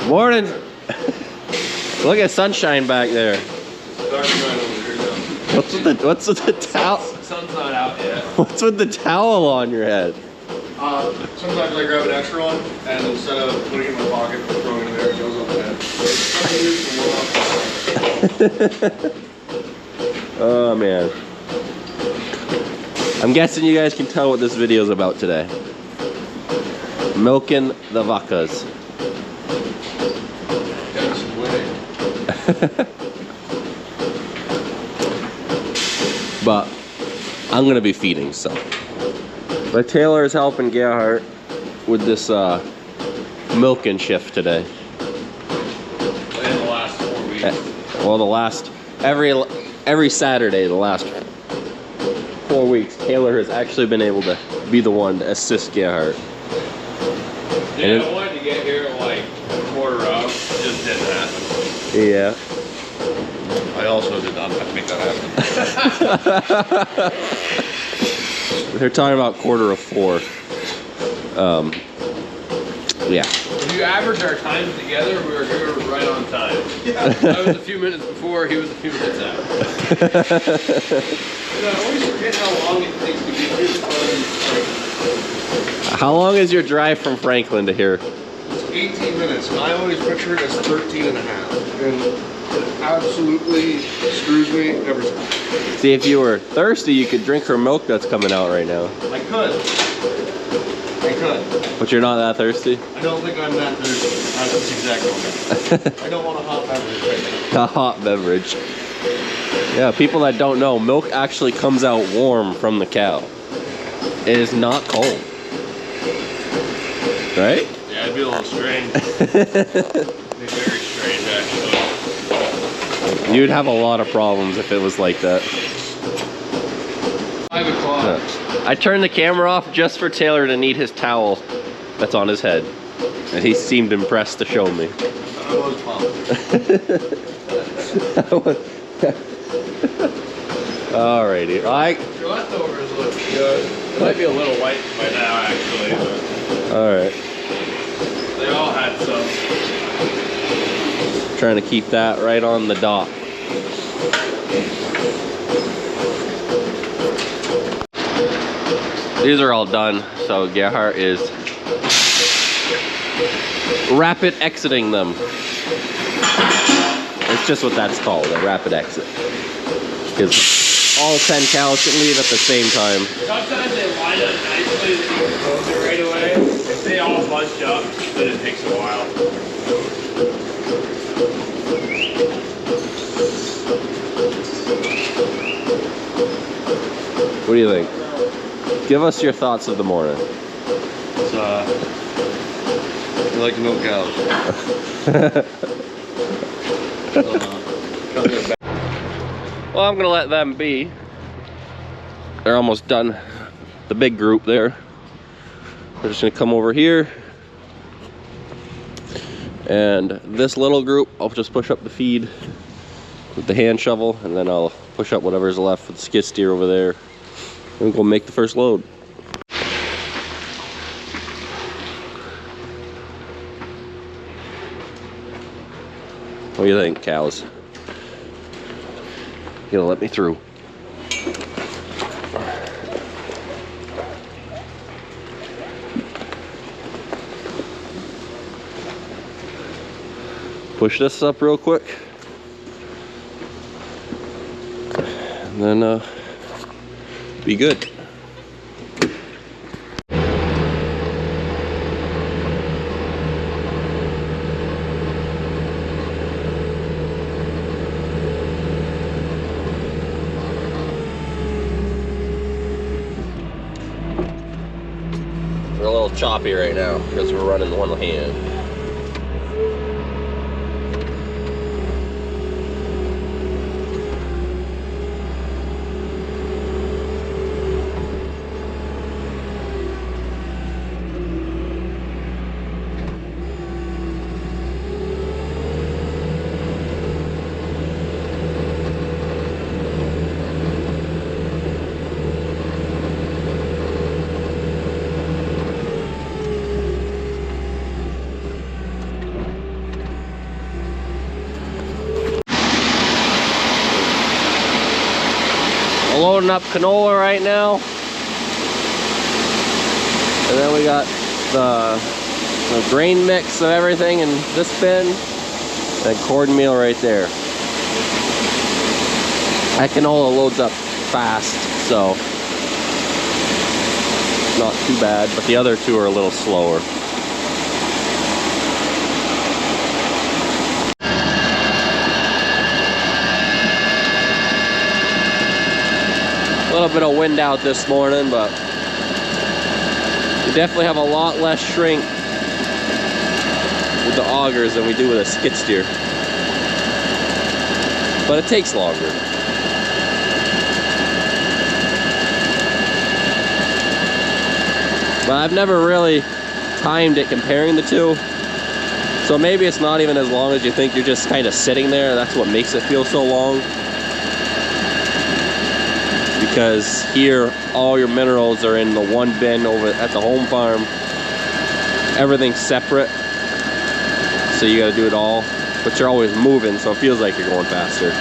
Morning. Look at sunshine back there. What's with the towel? Sun's not out yet. What's with the towel on your head? Sometimes I grab an extra one, and instead of putting it in my pocket, throwing it there, it goes on the head. Oh man. I'm guessing you guys can tell what this video is about today. Milking the vacas. But I'm gonna be feeding, so. But Taylor is helping Gerhard with this milking shift today. In the last 4 weeks. Well, the last every Saturday, the last 4 weeks, Taylor has actually been able to be the one to assist Gerhard. Yeah, I wanted to get here at like 1:15. It just didn't happen. Yeah. I also did not have to make that happen. They're talking about 4:15. Yeah. If you average our times together, we were here right on time. Yeah. I was a few minutes before, he was a few minutes after. I always forget how long it takes to get here from. How long is your drive from Franklin to here? It's 18 minutes, and I always picture it as 13 and a half. And it absolutely screws me every time. See, if you were thirsty, you could drink her milk that's coming out right now. I could. But you're not that thirsty? I don't think I'm that thirsty. That's exactly what I don't want a hot beverage right now. A hot beverage. Yeah, people that don't know, milk actually comes out warm from the cow. It is not cold. Right? Yeah, it'd be a little strange. It'd be very strange, actually. You'd have a lot of problems if it was like that. 5 o'clock. I turned the camera off just for Taylor to need his towel that's on his head. And he seemed impressed to show me. I was pumped. Alrighty. Your leftovers look good. It might be a little white by now, actually. Alright. They all had some. Trying to keep that right on the dot. These are all done, so Gerhard is rapid exiting them. It's just what that's called, a rapid exit. Because all 10 cows can leave at the same time. Sometimes they line up nicely that you can close it right away. If they all bunch up, then it takes a while. What do you think? Give us your thoughts of the morning. It's, you like to milk cows. Well, I'm gonna let them be. They're almost done. The big group there. They're just gonna come over here. And this little group, I'll just push up the feed with the hand shovel, and then I'll push up whatever's left with the skid steer over there. And we'll make the first load. What do you think, cows? You gonna let me through? Push this up real quick. And then be good. We're a little choppy right now because we're running one hand. loading up canola right now. And then we got the grain mix of everything in this bin. And cornmeal right there. That canola loads up fast, so not too bad, but the other two are a little slower. A little bit of wind out this morning, but we definitely have a lot less shrink with the augers than we do with a skid steer. But it takes longer. But I've never really timed it comparing the two. So maybe it's not even as long as you think. You're just kind of sitting there. That's what makes it feel so long. Because here, all your minerals are in the one bin over at the home farm. Everything's separate. So you gotta do it all. But you're always moving, so it feels like you're going faster.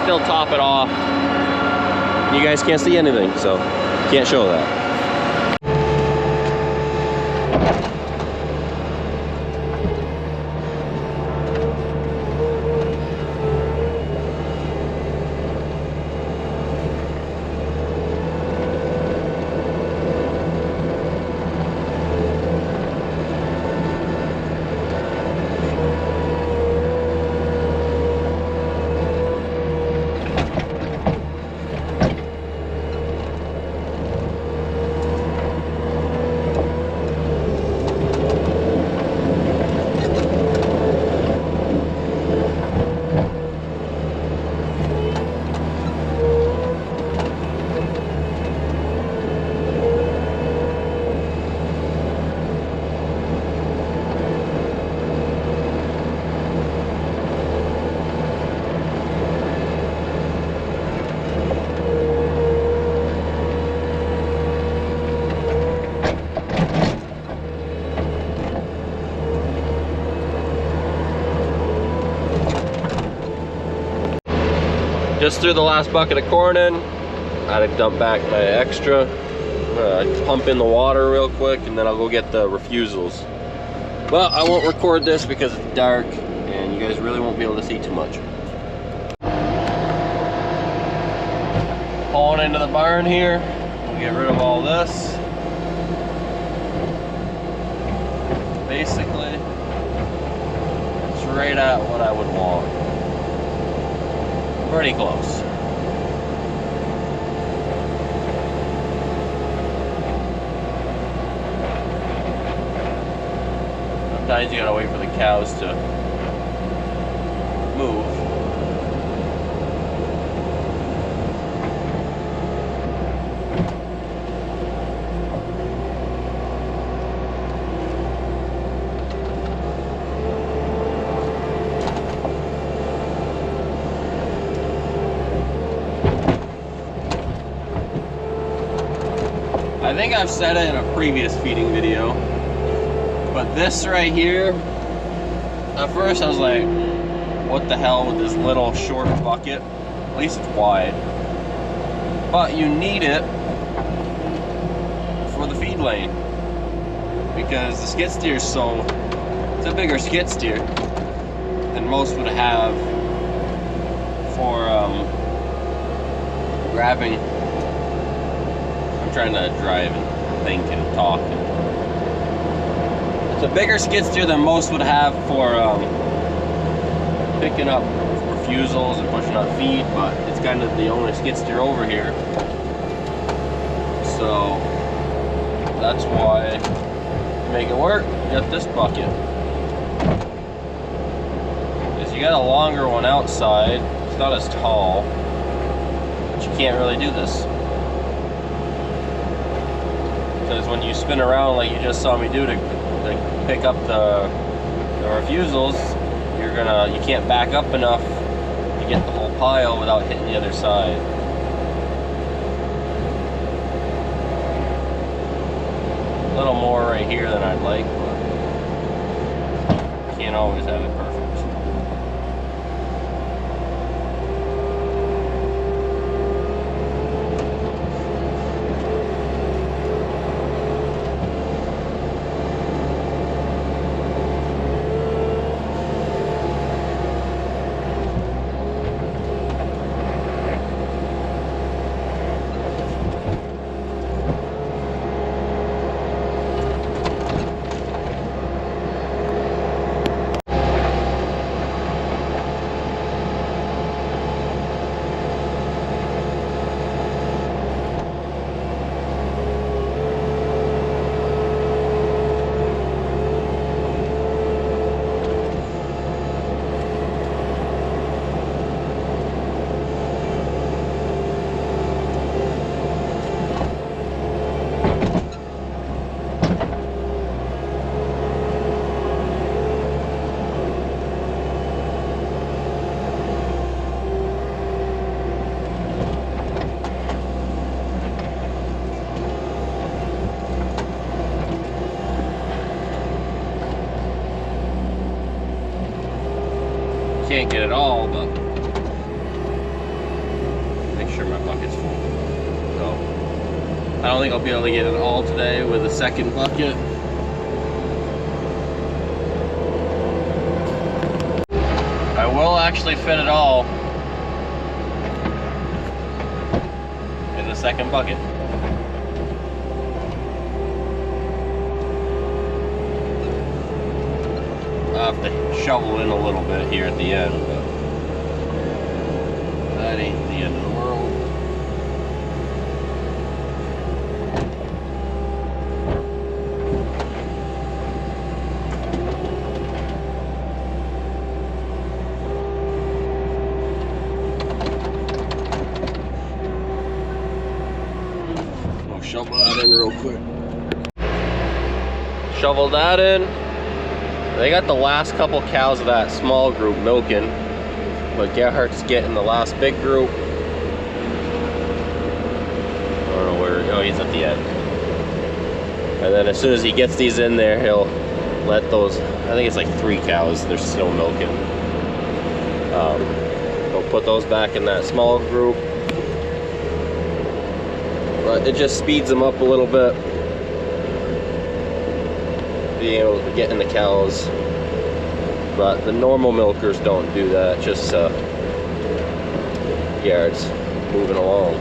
Still top it off. You guys can't see anything, so can't show that. Just threw the last bucket of corn in. I had to dump back my extra. Pump in the water real quick, and then I'll go get the refusals. Well, I won't record this because it's dark, and you guys really won't be able to see too much. Pulling into the barn here. We'll get rid of all this. Basically, it's right at what I would want. Pretty close. Sometimes you gotta wait for the cows to move. I think I've said it in a previous feeding video, but this right here, at first I was like, what the hell with this little short bucket? At least it's wide. But you need it for the feed lane, because the skid steer is so, it's a bigger skid steer than most would have for grabbing. Trying to drive and think and talk. It's a bigger skid steer than most would have for picking up refusals and pushing out feed, but it's kind of the only skid steer over here. So that's why to make it work, you got this bucket. Because you got a longer one outside, it's not as tall, but you can't really do this. Because when you spin around like you just saw me do to pick up the refusals, you can't back up enough to get the whole pile without hitting the other side. A little more right here than I'd like, but can't always have it perfect. Can't get it all, but make sure my bucket's full. So I don't think I'll be able to get it all today with a second bucket. I will actually fit it all in the second bucket. I'll have to shovel in a little bit here at the end, but that ain't the end of the world. I'll shovel that in real quick. Shovel that in. They got the last couple cows of that small group milking, but Gerhardt's getting the last big group. I don't know where, oh, he's at the end. And then as soon as he gets these in there, he'll let those, I think it's like 3 cows, they're still milking. He'll put those back in that small group. But it just speeds them up a little bit. Being able to get in the cows, but the normal milkers don't do that. Just yeah, it's moving along.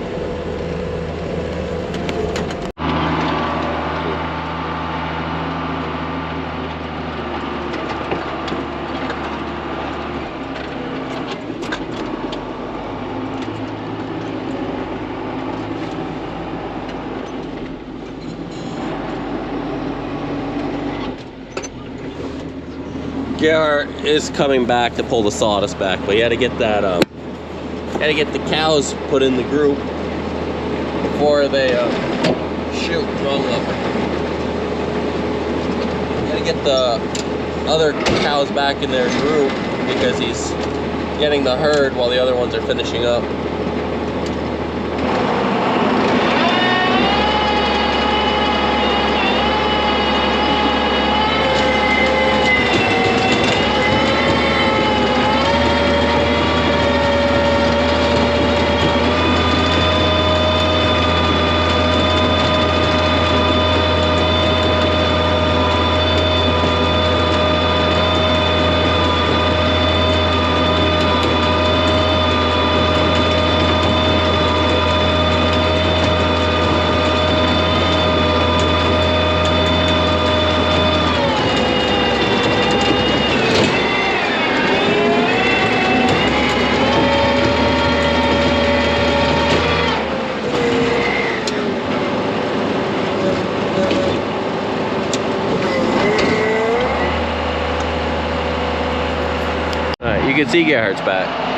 Gerhardt is coming back to pull the sawdust back, but he had to get that, had to get the cows put in the group before they, shoot, wrong lever. Had to get the other cows back in their group because he's getting the herd while the other ones are finishing up. You can see Gerhardt's back.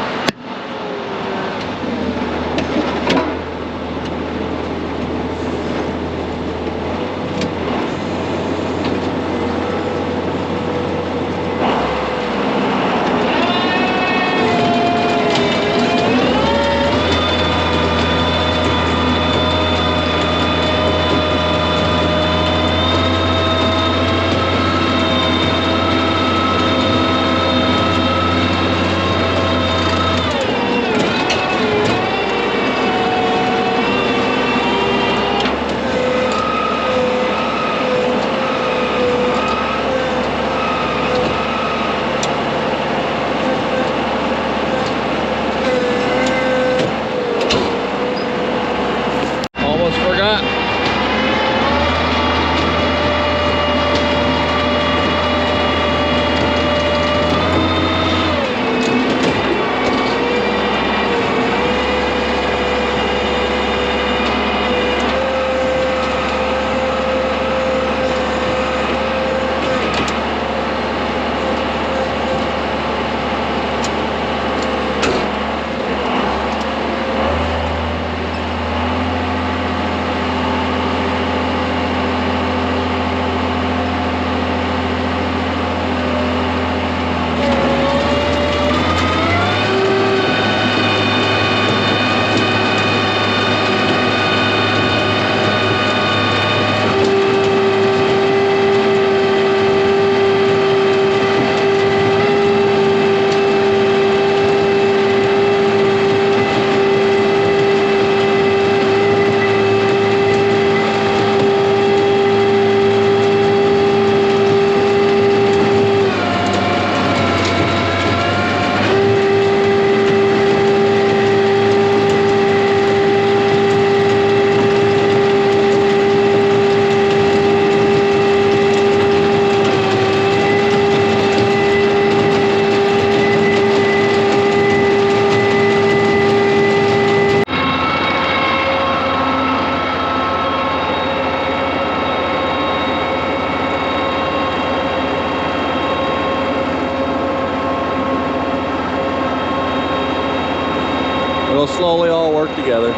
It'll slowly all work together.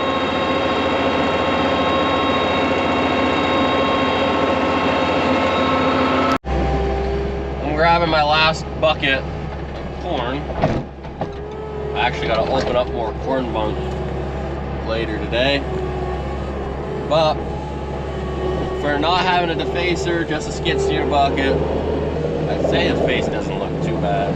I'm grabbing my last bucket of corn. I actually got to open up more corn bunk later today. But for not having a defacer, just a skid steer bucket, I'd say the face doesn't look too bad.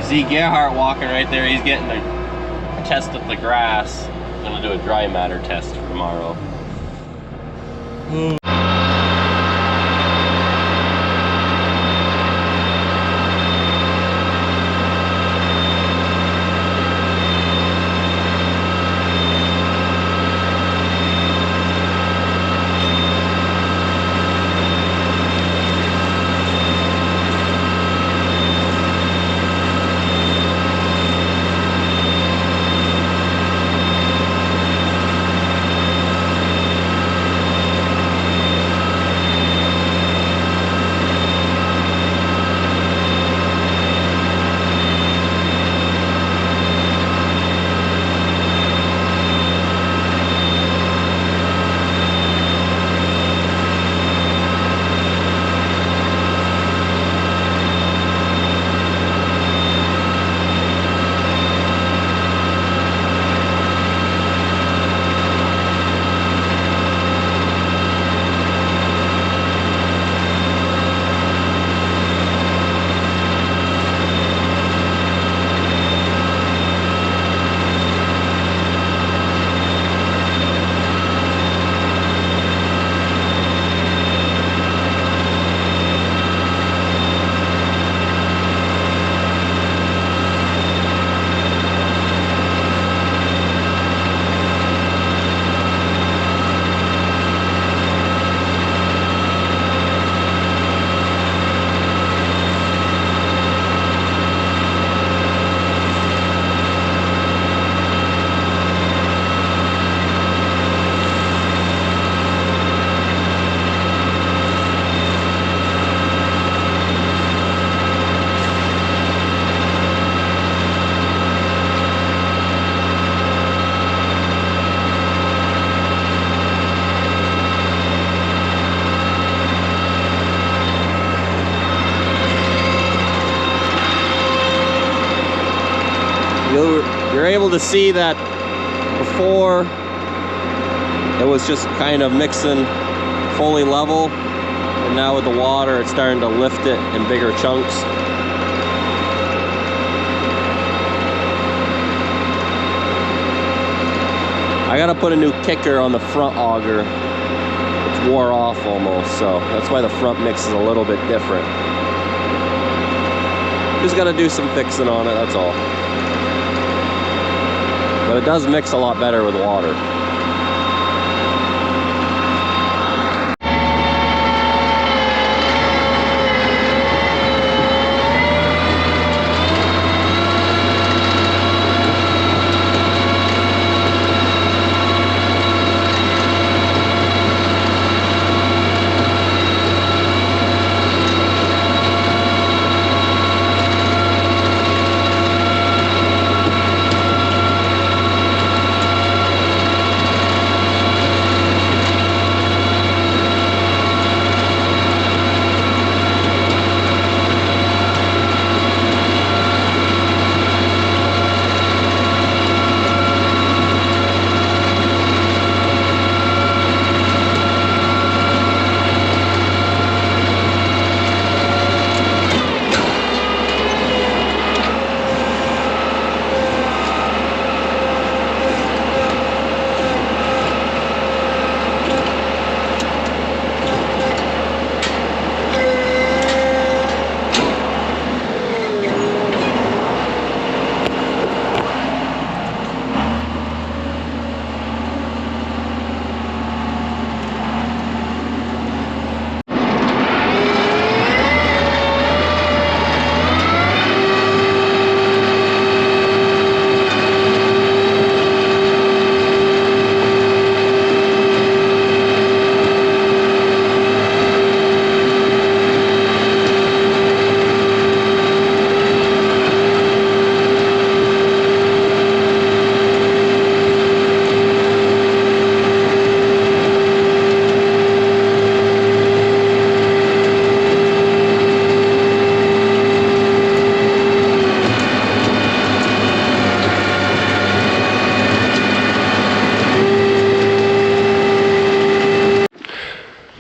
See Gerhardt walking right there, he's getting a test of the grass. I'm gonna do a dry matter test for tomorrow. you're able to see that before it was just kind of mixing fully level, and now with the water it's starting to lift it in bigger chunks. I gotta put a new kicker on the front auger. It's wore off almost, so that's why the front mix is a little bit different. Just gotta do some fixing on it, that's all. But it does mix a lot better with water.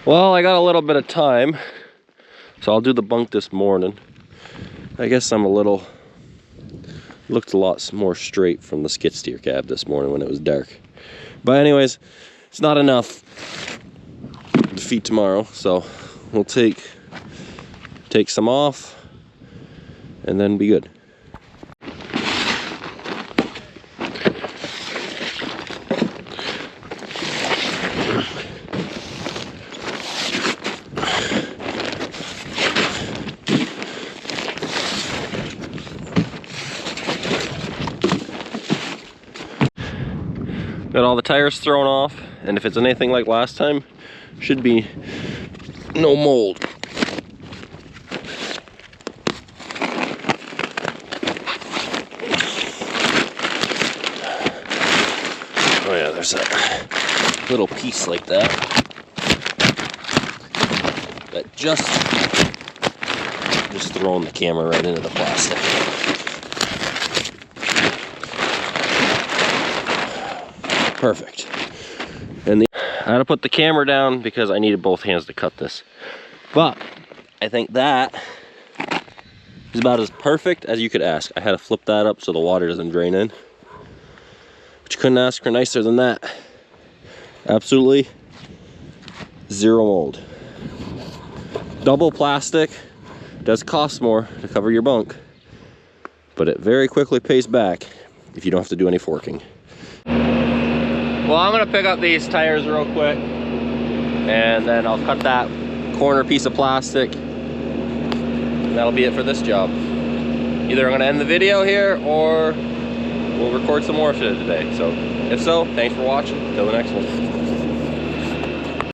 Well, I got a little bit of time, so I'll do the bunk this morning. I guess I'm a little, looked a lot more straight from the skid steer cab this morning when it was dark. But anyways, it's not enough to feed tomorrow, so we'll take some off and then be good. Got all the tires thrown off, and if it's anything like last time, should be no mold. Oh yeah, there's a little piece like that that just throwing the camera right into the plastic. Perfect. And I had to put the camera down because I needed both hands to cut this. But I think that is about as perfect as you could ask. I had to flip that up so the water doesn't drain in. But you couldn't ask for nicer than that. Absolutely zero mold. Double plastic does cost more to cover your bunk, but it very quickly pays back if you don't have to do any forking. Well, I'm gonna pick up these tires real quick, and then I'll cut that corner piece of plastic, and that'll be it for this job. Either I'm gonna end the video here, or we'll record some more of it today. So, if so, thanks for watching. Till the next one.